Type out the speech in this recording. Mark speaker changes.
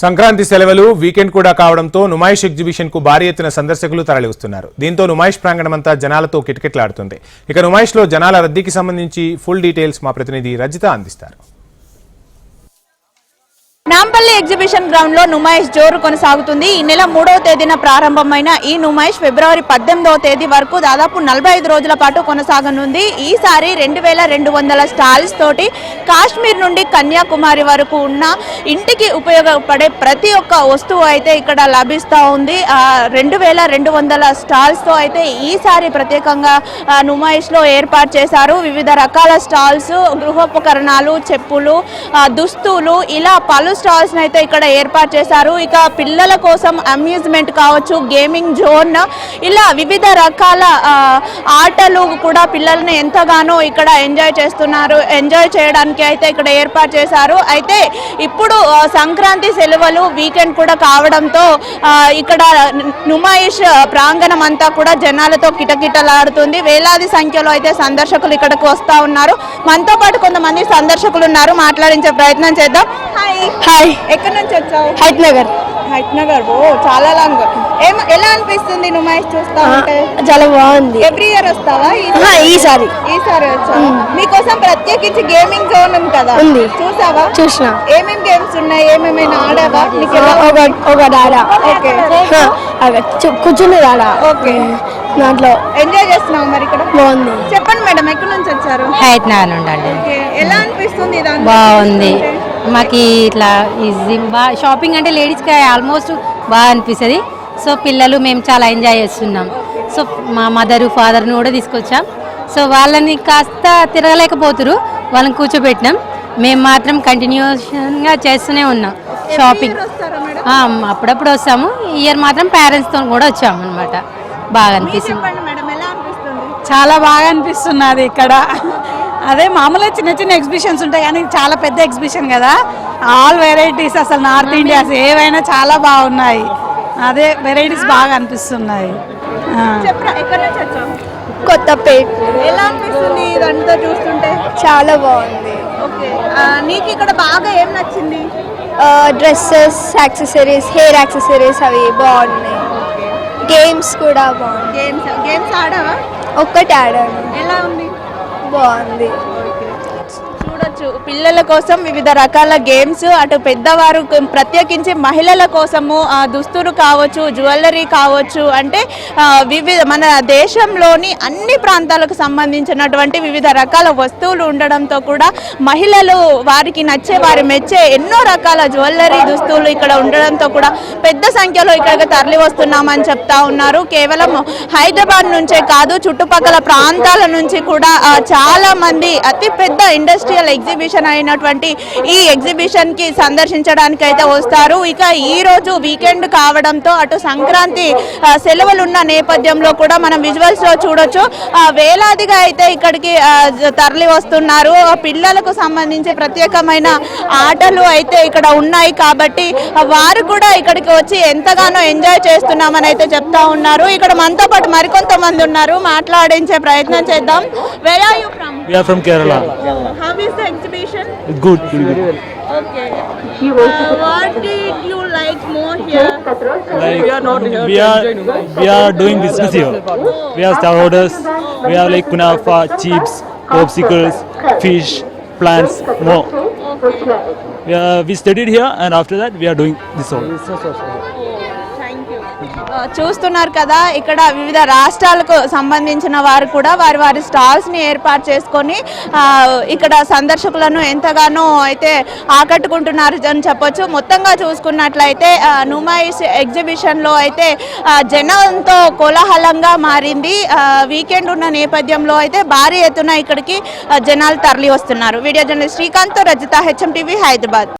Speaker 1: సంక్రాంతి సెలవులు వీకెండ్ కూడా కావడంతో నుమాయిష్ ఎగ్జిబిషన్ కు భారీ ఎత్తున సందర్శకులు తరలివస్తున్నారు. దీంతో నుమాయిష్ ప్రాంగణమంతా జనాలతో కిటకిటలాడుతుంది. ఇక నుమాయిష్ లో జనాల రద్దీకి సంబంధించి ఫుల్ డీటెయిల్స్ మా ప్రతినిధి రజిత అందిస్తారు.
Speaker 2: నాంపల్లి ఎగ్జిబిషన్ గ్రౌండ్ లో నుమాయిష్ జోరు కొనసాగుతుంది. ఈ నెల 3వ తేదీన ప్రారంభమైన ఈ నుమాయిష్ ఫిబ్రవరి 18వ తేదీ వరకు దాదాపు 45 రోజుల పాటు కొనసాగనుంది. ఈసారి 2200 స్టాల్స్ తోటి కాశ్మీర్ నుండి కన్యాకుమారి వరకు ఉన్న ఇంటికి ఉపయోగపడే ప్రతి ఒక్క వస్తువు అయితే ఇక్కడ లభిస్తూ ఉంది. 2200 స్టాల్స్ తో అయితే ఈసారి ప్రత్యేకంగా నుమాయిష్ లో ఏర్పాటు చేశారు. వివిధ రకాల స్టాల్స్, గృహోపకరణాలు, చెప్పులు, దుస్తులు, ఇలా పలు స్టాల్స్ అయితే ఇక్కడ ఏర్పాటు చేశారు. ఇక పిల్లల కోసం అమ్యూజ్మెంట్ కావచ్చు, గేమింగ్ జోన్, ఇలా వివిధ రకాల ఆటలు కూడా పిల్లల్ని ఎంతగానో ఇక్కడ ఎంజాయ్ చేయడానికి అయితే ఇక్కడ ఏర్పాటు చేశారు. అయితే ఇప్పుడు సంక్రాంతి సెలవులు వీకెండ్ కూడా కావడంతో ఇక్కడ నుమాయిష్ ప్రాంగణం అంతా కూడా జనాలతో కిటకిటలాడుతుంది. వేలాది సంఖ్యలో అయితే సందర్శకులు ఇక్కడికి వస్తూ ఉన్నారు. మనతో పాటు కొంతమంది సందర్శకులు ఉన్నారు, మాట్లాడించే ప్రయత్నం చేద్దాం. హాయ్, ఎక్కడి నుంచి వచ్చావు? హైట్ నగర్. ఓ, చాలా లాంగ్. ఎలా అనిపిస్తుంది నుమాయిష్ చూస్తా ఉంటే?
Speaker 3: చాలా బాగుంది.
Speaker 2: ఎవ్రీ ఇయర్ వస్తావా?
Speaker 3: ఈసారి
Speaker 2: వచ్చావా? మీకోసం ప్రత్యేకించి గేమింగ్ జోన్ ఉంది కదా, చూసావా?
Speaker 3: చూసిన.
Speaker 2: ఏమేమి గేమ్స్ ఉన్నాయి, ఏమేమైనా ఆడావా?
Speaker 3: ఒకటి ఆడా.
Speaker 2: ఓకే,
Speaker 3: కూర్చుని ఆడా.
Speaker 2: ఓకే,
Speaker 3: దాంట్లో
Speaker 2: ఎంజాయ్ చేస్తున్నావు మరి? ఇక్కడ
Speaker 3: బాగుంది.
Speaker 2: చెప్పండి మేడం, ఎక్కడి నుంచి వచ్చారు?
Speaker 4: హైట్ నగర్ నుండి.
Speaker 2: ఎలా అనిపిస్తుంది?
Speaker 4: బాగుంది. మాకు ఇట్లా షాపింగ్ అంటే లేడీస్కి ఆల్మోస్ట్ బాగా అనిపిస్తుంది. సో పిల్లలు మేము చాలా ఎంజాయ్ చేస్తున్నాం. సో మా మదరు ఫాదర్ని కూడా తీసుకొచ్చాం. సో వాళ్ళని కాస్త తిరగలేకపోతురు, వాళ్ళని కూర్చోబెట్టినాం. మేము మాత్రం కంటిన్యూషన్గా చేస్తూనే ఉన్నాం షాపింగ్. అప్పుడప్పుడు వస్తాము. ఈ ఇయర్ మాత్రం పేరెంట్స్తో కూడా వచ్చాము అనమాట. బాగా అనిపిస్తుంది.
Speaker 5: చాలా బాగా అనిపిస్తున్నది ఇక్కడ. అదే మామూలుగా చిన్న చిన్న ఎగ్జిబిషన్స్ ఉంటాయి, కానీ చాలా పెద్ద ఎగ్జిబిషన్ కదా. ఆల్ వెరైటీస్, అసలు నార్త్ ఇండియాస్ ఏవైనా చాలా బాగున్నాయి. అదే వెరైటీస్ బాగా అనిపిస్తున్నాయి.
Speaker 3: కొత్తపేట.
Speaker 2: ఎలా అనిపిస్తుంది ఇదంతా చూస్తుంటే?
Speaker 3: చాలా బాగుంది.
Speaker 2: ఓకే, నీకు ఇక్కడ బాగా ఏం నచ్చింది?
Speaker 3: డ్రెస్సెస్, యాక్సెసరీస్, హెయిర్ యాక్సెసరీస్ అవి బాగున్నాయి. గేమ్స్ కూడా బాగుంది.
Speaker 2: గేమ్స్ ఆడావా?
Speaker 3: ఒక్కటి ఆడాను.
Speaker 2: ఎలా ఉంది?
Speaker 3: బాగుంది.
Speaker 2: చూడొచ్చు, పిల్లల కోసం వివిధ రకాల గేమ్స్, అటు పెద్దవారు ప్రత్యేకించి మహిళల కోసము దుస్తులు కావచ్చు, జ్యువెలరీ కావచ్చు, అంటే వివిధ మన దేశంలోని అన్ని ప్రాంతాలకు సంబంధించినటువంటి వివిధ రకాల వస్తువులు ఉండడంతో కూడా మహిళలు వారికి నచ్చే, వారి మెచ్చే ఎన్నో రకాల జ్యువెలరీ దుస్తులు ఇక్కడ ఉండడంతో కూడా పెద్ద సంఖ్యలో ఇక్కడికి తరలి వస్తున్నామని చెప్తా ఉన్నారు. కేవలం హైదరాబాద్ నుంచే కాదు, చుట్టుపక్కల ప్రాంతాల నుంచి కూడా చాలా మంది అతి పెద్ద ఇండస్ట్రియల్ ఎగ్జిబిషన్ అయినటువంటి ఈ ఎగ్జిబిషన్ కి సందర్శించడానికి అయితే వస్తారు. ఇక ఈ రోజు వీకెండ్ కావడంతో అటు సంక్రాంతి సెలవులున్న నేపథ్యంలో కూడా మనం విజువల్స్ లో చూడొచ్చు, వేలాదిగా అయితే ఇక్కడికి తరలి వస్తున్నారు. పిల్లలకు సంబంధించి ప్రత్యేకమైన ఆటలు అయితే ఇక్కడ ఉన్నాయి కాబట్టి వారు కూడా ఇక్కడికి వచ్చి ఎంతగానో ఎంజాయ్ చేస్తున్నామని అయితే చెప్తా ఉన్నారు. ఇక్కడ మనతో పాటు మరికొంతమంది ఉన్నారు, మాట్లాడించే ప్రయత్నం చేద్దాం. Where are you from?
Speaker 6: We are from Kerala.
Speaker 2: How is the exhibition?
Speaker 6: Good. Good.
Speaker 2: Okay. What did you like more here?
Speaker 6: Like we are doing business here. We are stakeholders. We have like kunafa, chips, popsicles, fish, plants, more. We studied here, and after that we are doing this all.
Speaker 2: చూస్తున్నారు కదా, ఇక్కడ వివిధ రాష్ట్రాలకు సంబంధించిన వారు కూడా వారి stalls ని ఏర్పాటు చేసుకొని ఇక్కడ సందర్శకులను ఎంతగానో అయితే ఆకట్టుకుంటున్నారు అని చెప్పొచ్చు. మొత్తంగా చూసుకున్నట్లయితే నుమాయిష్ ఎగ్జిబిషన్ లో అయితే జనంతో కోలాహలంగా మారింది. వీకెండ్ ఉన్న నేపథ్యంలో అయితే భారీ ఎత్తున ఇక్కడికి జనాలు తరలి వస్తున్నారు. Video journalist Srikanth, Rajitha, HM TV, Hyderabad.